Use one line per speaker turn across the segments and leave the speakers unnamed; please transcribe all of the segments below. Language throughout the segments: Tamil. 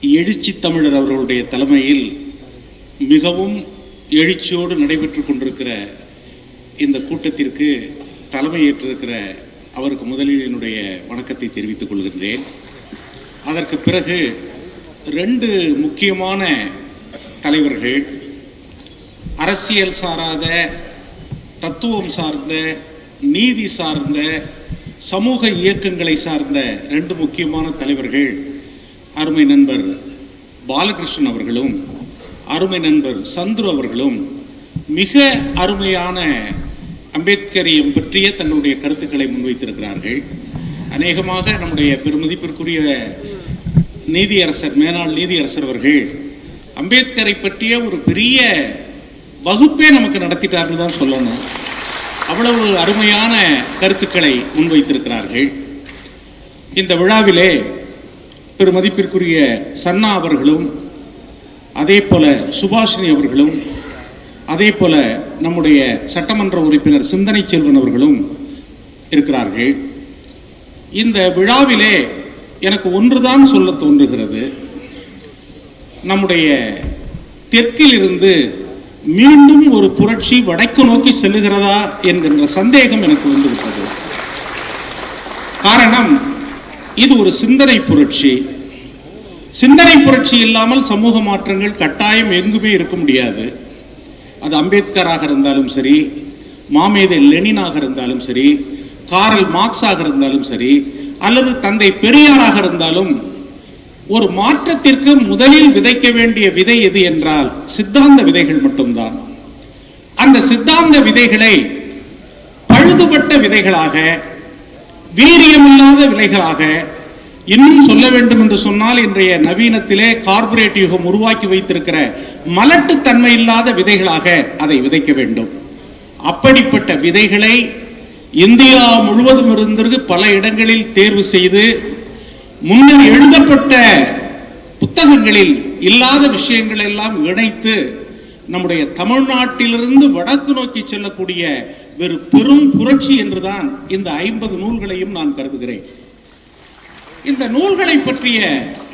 எழுச்சி தமிழர் அவர்களுடைய தலைமையில் மிகவும் எழுச்சியோடு நடைபெற்று கொண்டிருக்கிற இந்த கூட்டத்திற்கு தலைமை ஏற்றிருக்கிற அவருக்கு முதலில் என்னுடைய வணக்கத்தை தெரிவித்துக் கொள்கின்றேன். அதற்கு பிறகு 2 முக்கியமான தலைவர்கள், அரசியல் சாராத, தத்துவம் சார்ந்த, நீதி சார்ந்த, சமூக இயக்கங்களை சார்ந்த 2 முக்கியமான தலைவர்கள், அருமை நண்பர் பாலகிருஷ்ணன் அவர்களும் அருமை நண்பர் சந்துரு அவர்களும் மிக அருமையான அம்பேத்கரையும் பற்றிய தங்களுடைய கருத்துக்களை முன்வைத்திருக்கிறார்கள். அநேகமாக நம்முடைய பெருமதிப்பிற்குரிய நீதியரசர், மேனாள் நீதியரசர் அவர்கள் அம்பேத்கரை பற்றிய ஒரு பெரிய வகுப்பே நமக்கு நடத்திட்டார்னு தான் சொல்லணும். அவ்வளவு அருமையான கருத்துக்களை முன்வைத்திருக்கிறார்கள். இந்த விழாவிலே பெருமதிப்பிற்குரிய சன்னா அவர்களும், அதே போல சுபாஷினி அவர்களும், அதே போல நம்முடைய சட்டமன்ற உறுப்பினர் சிந்தனை செல்வன் அவர்களும் இருக்கிறார்கள். இந்த விழாவிலே எனக்கு ஒன்றுதான் சொல்ல தோன்றுகிறது. நம்முடைய தெற்கில் இருந்து மீண்டும் ஒரு புரட்சி வடக்கு நோக்கி செல்லுகிறதா என்கின்ற சந்தேகம் எனக்கு வந்துவிட்டது. காரணம், இது ஒரு சிந்தனை புரட்சி. சிந்தனை புரட்சி இல்லாமல் சமூக மாற்றங்கள் கட்டாயம் எங்குமே இருக்க முடியாது. அது அம்பேத்கராக இருந்தாலும் சரி, மாமேதை லெனினாக இருந்தாலும் சரி, காரல் மார்க்ஸாக இருந்தாலும் சரி, அல்லது தந்தை பெரியாராக இருந்தாலும், ஒரு மாற்றத்திற்கு முதலில் விதைக்க வேண்டிய விதை எது என்றால் சித்தாந்த விதைகள் மட்டும்தான். அந்த சித்தாந்த விதைகளை பழுதுபட்ட விதைகளாக, வீரியமில்லாத விதைகளாக, இன்னும் சொல்ல வேண்டும் என்று சொன்னால் இன்றைய நவீனத்திலே கார்ப்பரேட் யுகம் உருவாக்கி வைத்திருக்கிற மலட்டுத்தன்மை இல்லாத விதைகளாக அதை விதைக்க வேண்டும். அப்படிப்பட்ட விதைகளை இந்தியா முழுவதும் இருந்து பல இடங்களில் தேர்வு செய்து முன்னர் எழுதப்பட்ட புத்தகங்களில் இல்லாத விஷயங்கள் எல்லாம் இணைத்து நம்முடைய தமிழ்நாட்டிலிருந்து வடக்கு நோக்கி செல்லக்கூடிய ஒரு பெரும் புரட்சி என்றுதான் இந்த 50 நூல்களையும் நான் கருதுகிறேன். இந்த நூல்களை பற்றிய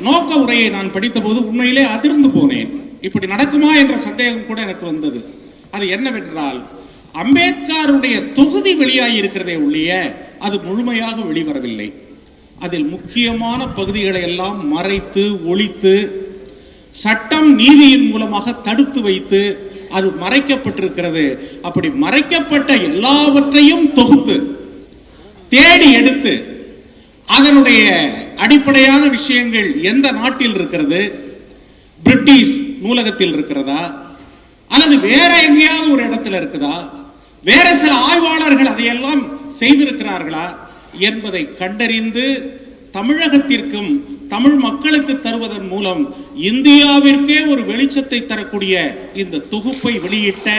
நோக்க உரையை நான் படித்தபோது உண்மையிலே அதிர்ந்து போனேன். இப்படி நடக்குமா என்ற சந்தேகம் கூட எனக்கு வந்தது. அது என்னவென்றால், அம்பேத்கருடைய தொகுதி வெளியாகி இருக்கிறதே ஒழிய அது முழுமையாக வெளிவரவில்லை. அதில் முக்கியமான பகுதிகளை எல்லாம் மறைத்து ஒழித்து சட்டம் நீதியின் மூலமாக தடுத்து வைத்து அது மறைக்கப்பட்டிருக்கிறது. அப்படி மறைக்கப்பட்ட எல்லாவற்றையும் தொகுத்து தேடி எடுத்து அதனுடைய அடிப்படையான விஷயங்கள் எந்த நாட்டில் இருக்கிறது, பிரிட்டிஷ் நூலகத்தில் இருக்கிறதா, அல்லது வேற எங்கேயாவது ஒரு இடத்துல இருக்குதா, வேற சில ஆய்வாளர்கள் அதையெல்லாம் செய்திருக்கிறார்களா என்பதை கண்டறிந்து தமிழகத்திற்கும் தமிழ் மக்களுக்கு தருவதன் மூலம் இந்தியாவிற்கே ஒரு வெளிச்சத்தை தரக்கூடிய இந்த தொகுப்பை வெளியிட்ட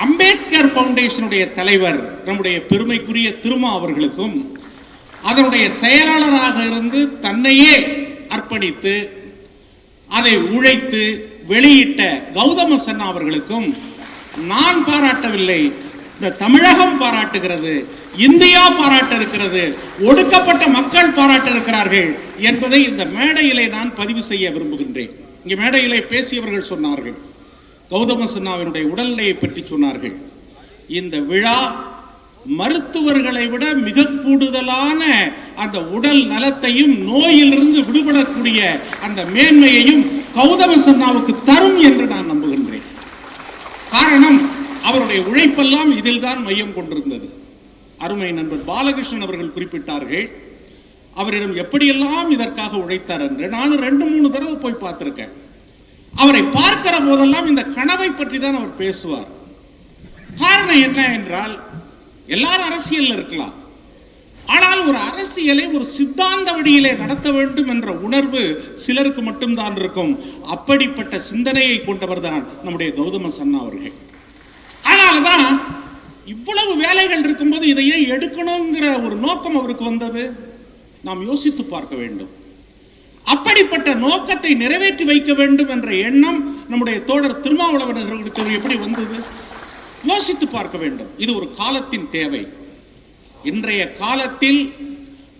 அம்பேத்கர் பவுண்டேஷனுடைய தலைவர் நம்முடைய பெருமைக்குரிய திருமா அவர்களுக்கும், அதனுடைய செயலாளராக இருந்து தன்னையே அர்ப்பணித்து அதை உழைத்து வெளியிட்ட கௌதம சன்னா அவர்களுக்கும் நான் பாராட்டவில்லை, இந்த தமிழகம் பாராட்டுகிறது, இந்தியா பாராட்ட இருக்கிறது, ஒடுக்கப்பட்ட மக்கள் பாராட்ட இருக்கிறார்கள் என்பதை இந்த மேடையிலே நான் பதிவு செய்ய விரும்புகின்றேன். இங்கே மேடையிலே பேசியவர்கள் சொன்னார்கள், கௌதம சன்னாவினுடைய உடல்நிலையை பற்றி சொன்னார்கள். இந்த விழா மருத்துவர்களை விட மிக கூடுதலான அந்த உடல் நலத்தையும் நோயிலிருந்து விடுபடக்கூடிய அந்த மேன்மையையும் கௌதம சன்னாவுக்கு தரும் என்று நான் நம்புகின்றேன். காரணம், அவருடைய உழைப்பெல்லாம் இதில் தான் மையம் கொண்டிருந்தது. அருமை நண்பர் பாலகிருஷ்ணன் அவர்கள் குறிப்பிட்டார்கள், அவரிடம் எப்படியெல்லாம் இதற்காக உழைத்தார் என்று. நானும் 2-3 தடவை போய் பார்த்திருக்கேன். அவரை பார்க்கிற போதெல்லாம் இந்த கனவை பற்றி தான் அவர் பேசுவார். காரணம் என்ன என்றால், எல்லாரும் அரசியல் இருக்கலாம், ஆனால் ஒரு அரசியலை ஒரு சித்தாந்த வழியிலே நடத்த வேண்டும் என்ற உணர்வு சிலருக்கு மட்டும்தான் இருக்கும். அப்படிப்பட்ட சிந்தனையை கொண்டவர் தான் நம்முடைய கௌதம சன்னா அவர்கள். அதனாலதான் இவ்வளவு வேலைகள் இருக்கும்போது இதையே எடுக்கணுங்கிற ஒரு நோக்கம் அவருக்கு வந்தது. நாம் யோசித்து பார்க்க வேண்டும். அப்படிப்பட்ட நோக்கத்தை நிறைவேற்றி வைக்க வேண்டும் என்ற எண்ணம் நம்முடைய தோழர் திருமாவளவர்களுக்கு எப்படி வந்தது யோசித்து பார்க்க வேண்டும். இது ஒரு காலத்தின் தேவை. இன்றைய காலத்தில்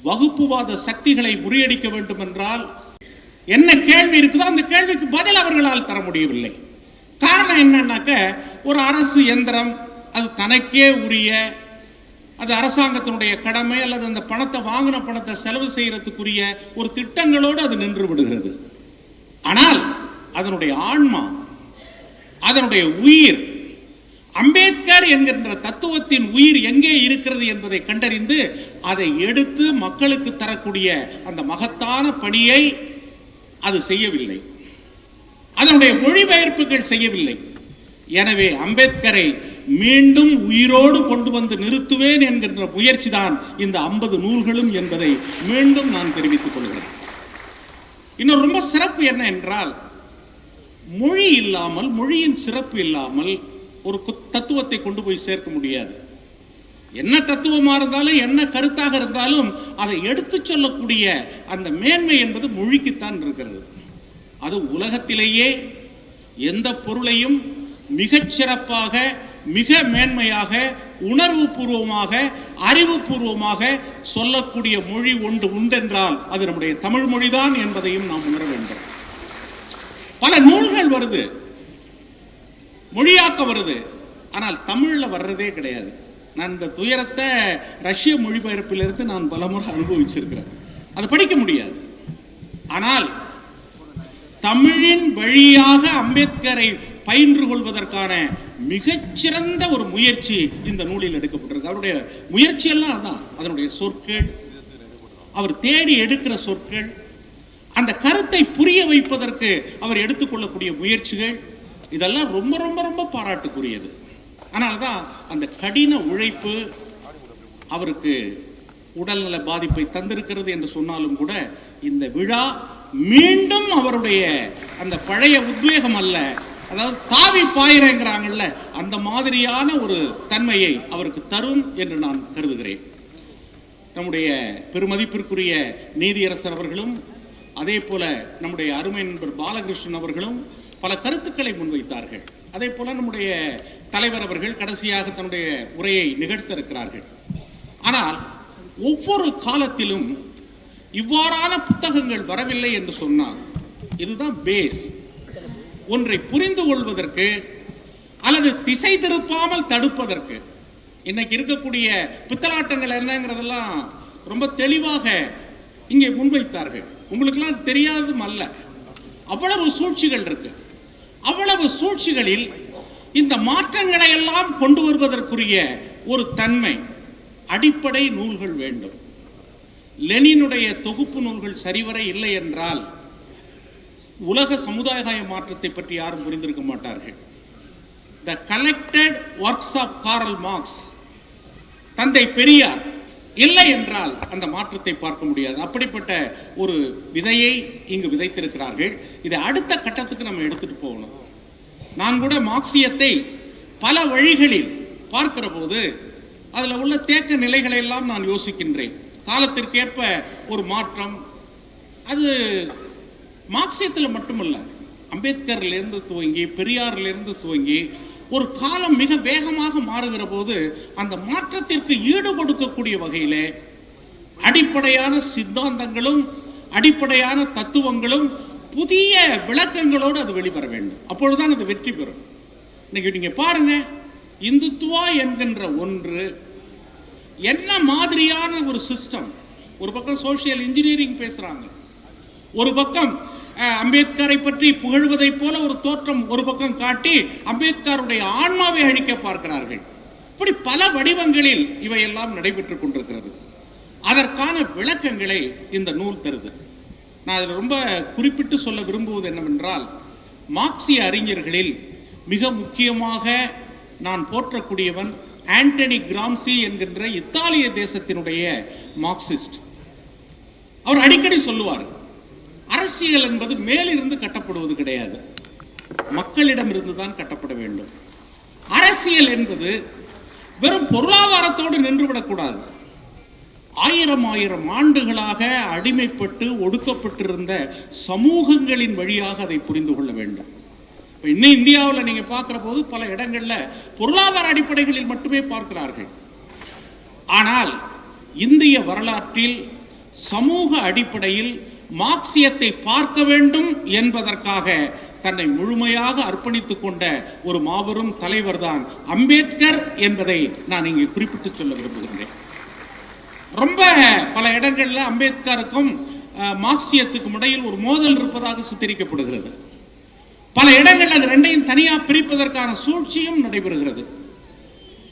வகுப்புவாத சக்திகளை முறியடிக்க வேண்டும் என்றால் என்ன கேள்வி இருக்குதோ அந்த கேள்விக்கு பதில் அவர்களால் தர முடியவில்லை. காரணம் என்னன்னாக்க, ஒரு அரசு எந்திரம், அது தனக்கே உரிய, அது அரசாங்கத்தினுடைய கடமை அல்லது அந்த பணத்தை வாங்கின பணத்தை செலவு செய்யறதுக்குரிய ஒரு திட்டங்களோடு அது நின்று விடுகிறது. ஆனால் அதனுடைய ஆன்மா, அதனுடைய உயிர், அம்பேத்கர் என்கின்ற தத்துவத்தின் உயிர் எங்கே இருக்கிறது என்பதை கண்டறிந்து அதை எடுத்து மக்களுக்கு தரக்கூடிய அந்த மகத்தான பணியை அது செய்யவில்லை. அதனுடைய மொழிபெயர்ப்புகள் செய்யவில்லை. எனவே அம்பேத்கரை மீண்டும் உயிரோடு கொண்டு வந்து நிறுத்துவேன் என்கின்ற முயற்சி தான் இந்த 50 நூல்களும் என்பதை மீண்டும் நான் தெரிவித்துக் கொள்கிறேன். இன்னும் ரொம்ப சிறப்பு என்ன என்றால், மொழி இல்லாமல், மொழியின் சிறப்பு இல்லாமல் ஒரு தத்துவத்தை கொண்டு போய் சேர்க்க முடியாது. என்ன தத்துவமாக இருந்தாலும், என்ன கருத்தாக இருந்தாலும் அதை எடுத்து சொல்லக்கூடிய அந்த மேன்மை என்பது மொழிக்குத்தான் இருக்கிறது. அது உலகத்திலேயே எந்த பொருளையும் மிகச் சிறப்பாக, மிக மேன்மையாக, உணர்வு பூர்வமாக, அறிவுபூர்வமாக சொல்லக்கூடிய மொழி உண்டென்றால் அது நம்முடைய தமிழ் மொழிதான் என்பதையும் நாம் உணர வேண்டும். பல நூல்கள் வருது, மொழியாக்க வருது, ஆனால் தமிழ்ல வர்றதே கிடையாது. நான் இந்த துயரத்தை ரஷ்ய மொழிபெயர்ப்பிலிருந்து நான் பலமுறை அனுபவிச்சிருக்கிறேன். அதை படிக்க முடியாது. ஆனால் தமிழின் வழியாக அம்பேத்கரை பயின்று கொள்வதற்கான மிகச்சிறந்த ஒரு முயற்சி இந்த நூலில் எடுக்கப்பட்டிருக்கு. அவருடைய முயற்சியெல்லாம் அதான். அதனுடைய சொற்கள், அவர் தேடி எடுக்கிற சொற்கள், அந்த கருத்தை புரிய வைப்பதற்கு அவர் எடுத்துக்கொள்ளக்கூடிய முயற்சிகள், இதெல்லாம் ரொம்ப ரொம்ப ரொம்ப பாராட்டுக்குரியது. அதனால்தான் அந்த கடின உழைப்பு அவருக்கு உடல்நல பாதிப்பை தந்திருக்கிறது என்று சொன்னாலும் கூட, இந்த விழா மீண்டும் அவருடைய அந்த பழைய உத்வேகம் அல்ல, அதாவது தாவி பாயிரங்கிறாங்கல்ல, அந்த மாதிரியான ஒரு தன்மையை அவருக்கு தரும் என்று நான் கருதுகிறேன். நம்முடைய பெருமதிப்பிற்குரிய நீதியரசர் அவர்களும், அதே போல நம்முடைய அருமை நண்பர் பாலகிருஷ்ணன் அவர்களும் பல கருத்துக்களை முன்வைத்தார்கள். அதே போல நம்முடைய தலைவர் அவர்கள் கடைசியாக தன்னுடைய உரையை நிகழ்த்த இருக்கிறார்கள். ஆனால் ஒவ்வொரு காலத்திலும் இவ்வாறான புத்தகங்கள் வரவில்லை என்று சொன்னால், இதுதான் பேஸ். ஒன்றை புரிந்து கொள்வதற்கு அல்லது திசை திருப்பாமல் தடுப்பதற்கு. இன்னைக்கு இருக்கக்கூடிய பித்தலாட்டங்கள் என்னங்கிறதெல்லாம் ரொம்ப தெளிவாக இங்கே முன்வைத்தார்கள். உங்களுக்கெல்லாம் தெரியாதும் அல்ல, அவ்வளவு சூழ்ச்சிகள் இருக்கு. அவ்வளவு சூழ்ச்சிகளில் இந்த மாற்றங்களை எல்லாம் கொண்டு வருவதற்குரிய ஒரு தன்மை, அடிப்படை நூல்கள் வேண்டும். லெனினுடைய தொகுப்பு நூல்கள் சரிவர இல்லை என்றால் உலக சமுதாய மாற்றத்தை பற்றி யாரும் புரிந்திருக்க மாட்டார்கள். The collected works of Karl Marx, தந்தை பெரியார் இல்லை என்றால் அந்த மாற்றத்தை பார்க்க முடியாது. அப்படிப்பட்ட ஒரு விதையை இங்கு விதைத்திருக்கிறார்கள். இதை அடுத்த கட்டத்துக்கு நம்ம எடுத்துட்டு போகணும். நான் கூட மார்க்சியத்தை பல வழிகளில் பார்க்கிற போது அதில் உள்ள தேக்க நிலைகளை எல்லாம் நான் யோசிக்கின்றேன். காலத்திற்கேற்ப ஒரு மாற்றம், அது மார்க்சியத்தில் மட்டுமல்ல, அம்பேத்கர்லேருந்து துவங்கி பெரியாரிலிருந்து துவங்கி ஒரு காலம் மிக வேகமாக மாறுகிற போது அந்த மாற்றத்திற்கு ஈடு கொடுக்கக்கூடிய வகையிலே அடிப்படையான சித்தாந்தங்களும் அடிப்படையான தத்துவங்களும் புதிய விளக்கங்களோடு அது வெளிவர வேண்டும். அப்பொழுதுதான் அது வெற்றி பெறும். இன்னைக்கு நீங்க பாருங்க, இந்துத்துவா என்கின்ற ஒன்று என்ன மாதிரியான ஒரு சிஸ்டம். ஒரு பக்கம் சோசியல் இன்ஜினியரிங் பேசுறாங்க, ஒரு பக்கம் அம்பேத்கரை பற்றி புகழ்வதை போல ஒரு தோற்றம் ஒரு பக்கம் காட்டி அம்பேத்கருடைய ஆன்மாவை அழிக்க பார்க்கிறார்கள். இப்படி பல வடிவங்களில் இவையெல்லாம் நடைபெற்றுக் கொண்டிருக்கிறது. அதற்கான விளக்கங்களை இந்த நூல் தருது. நான் அதில் ரொம்ப குறிப்பிட்டு சொல்ல விரும்புவது என்னவென்றால், மார்க்சிய அறிஞர்களில் மிக முக்கியமாக நான் போற்றக்கூடியவன் ஆண்டனி கிராம்சி என்கின்ற இத்தாலிய தேசத்தினுடைய மார்க்சிஸ்ட். அவர் அடிக்கடி சொல்லுவார், அரசியல் என்பது மேலிருந்து கட்டப்படுவது கிடையாது, மக்களிடமிருந்து தான் கட்டப்பட வேண்டும். அரசியல் என்பது வெறும் பொருளாதாரத்தோடு நின்றுவிடக்கூடாது. ஆயிரம் ஆண்டுகளாக அடிமைப்பட்டு ஒடுக்கப்பட்டிருந்த சமூகங்களின் வழியாக அதை புரிந்து கொள்ள வேண்டும். இப்போ இன்னும் இந்தியாவில் நீங்க பார்க்கிற போது பல இடங்கள்ல பொருளாதார அடிப்படைகளில் மட்டுமே பார்க்கிறார்கள். ஆனால் இந்திய வரலாற்றில் சமூக அடிப்படையில் மார்க்சியத்தை பார்க்க வேண்டும் என்பதற்காக தன்னை முழுமையாக அர்ப்பணித்துக் கொண்ட ஒரு மாபெரும் தலைவர் தான் அம்பேத்கர் என்பதை நான் இங்கே குறிப்பிட்டு சொல்ல விரும்புகின்றேன். ரொம்ப பல இடங்களில் அம்பேத்கருக்கும் மார்க்சியத்துக்கும் இடையில் ஒரு மோதல் இருப்பதாக சித்தரிக்கப்படுகிறது. பல இடங்களில் அது ரெண்டையும் தனியாக பிரிப்பதற்கான சூழ்ச்சியும் நடைபெறுகிறது.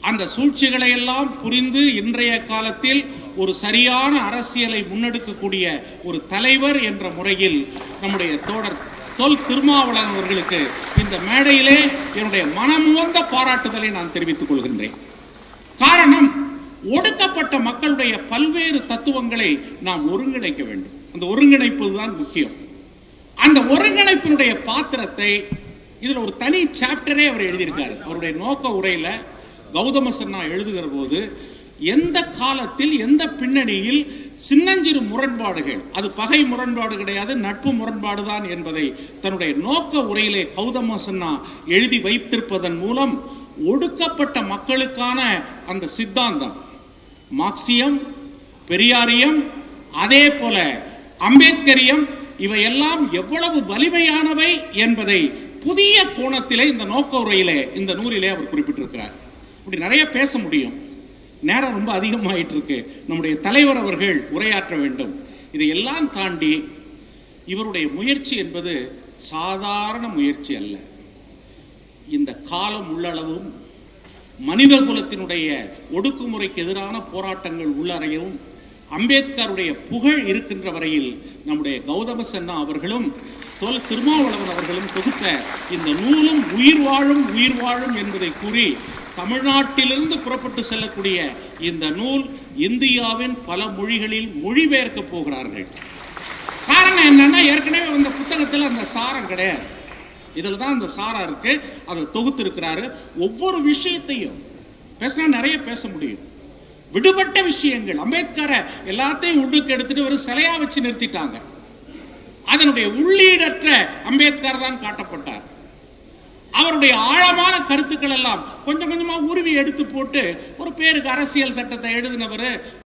அந்த சூழ்ச்சிகளை எல்லாம் புரிந்து இன்றைய காலத்தில் ஒரு சரியான அரசியலை முன்னெடுக்கக்கூடிய ஒரு தலைவர் என்ற முறையில் நம்முடைய தோழர் தொல் திருமாவளவன் அவர்களுக்கு இந்த மேடையிலே என்னுடைய மனமுவந்த பாராட்டுதலை நான் தெரிவித்துக் கொள்கின்றேன். காரணம், ஒடுக்கப்பட்ட மக்களுடைய பல்வேறு தத்துவங்களை நாம் ஒருங்கிணைக்க வேண்டும். அந்த ஒருங்கிணைப்பு தான் முக்கியம். அந்த ஒருங்கிணைப்பினுடைய பாத்திரத்தை இதில் ஒரு தனி சாப்டரே அவர் எழுதியிருக்காரு. அவருடைய நோக்க உரையில கௌதம சன்னா எழுதுகிற போது எந்த காலத்தில் எந்த பின்னணியில் சின்னஞ்சிறு முரண்பாடுகள், அது பகை முரண்பாடு கிடையாது, நட்பு முரண்பாடு தான் என்பதை தன்னுடைய நோக்க உரையிலே கௌதம சன்னா எழுதி வைத்திருப்பதன் மூலம் ஒடுக்கப்பட்ட மக்களுக்கான அந்த சித்தாந்தம் மார்க்சியம், பெரியாரியம், அதே போல அம்பேத்கரியம் இவையெல்லாம் எவ்வளவு வலிமையானவை என்பதை புதிய கோணத்திலே இந்த நோக்க உரையிலே இந்த நூலிலே அவர் குறிப்பிட்டிருக்கிறார். இப்படி நிறைய பேச முடியும், நேரம் ரொம்ப அதிகமாயிட்டு இருக்கு. நம்முடைய தலைவர் அவர்கள் உரையாற்ற வேண்டும். இதையெல்லாம் தாண்டி இவருடைய முயற்சி என்பது சாதாரண முயற்சி அல்ல. இந்த காலம் உள்ளளவும் மனித குலத்தினுடைய ஒடுக்குமுறைக்கு எதிரான போராட்டங்கள் உள்ளறையவும் அம்பேத்கருடைய புகழ் இருக்கின்ற வரையில் நம்முடைய கௌதம சன்னா அவர்களும் தொல் திருமாவளவன் அவர்களும் தொகுத்த இந்த நூலும் உயிர் வாழும் என்பதை கூறி தமிழ்நாட்டிலிருந்து புறப்பட்டு செல்லக்கூடிய இந்த நூல் இந்தியாவின் பல மொழிகளில் மொழிபெயர்க்க போகிறார்கள். காரணம் என்னன்னா, ஏற்கனவே அந்த புத்தகத்தில் அந்த சாரம் கிடையாது. இதில் தான் அந்த சாரம் இருக்கு. அதை தொகுத்து இருக்கிறாரு. ஒவ்வொரு விஷயத்தையும் பேசினா நிறைய பேச முடியும். விடுபட்ட விஷயங்கள், அம்பேத்கரை எல்லாத்தையும் உள்ளுக்கு எடுத்துட்டு ஒரு சிலையா வச்சு நிறுத்திட்டாங்க. அதனுடைய உள்ளீடற்ற அம்பேத்கர் தான் காட்டப்பட்டார். அவருடைய ஆழமான கருத்துக்கள் எல்லாம் கொஞ்சம் கொஞ்சமா உருவி எடுத்து போட்டு ஒரு பேருக்கு அரசியல் சட்டத்தை எழுதினவர்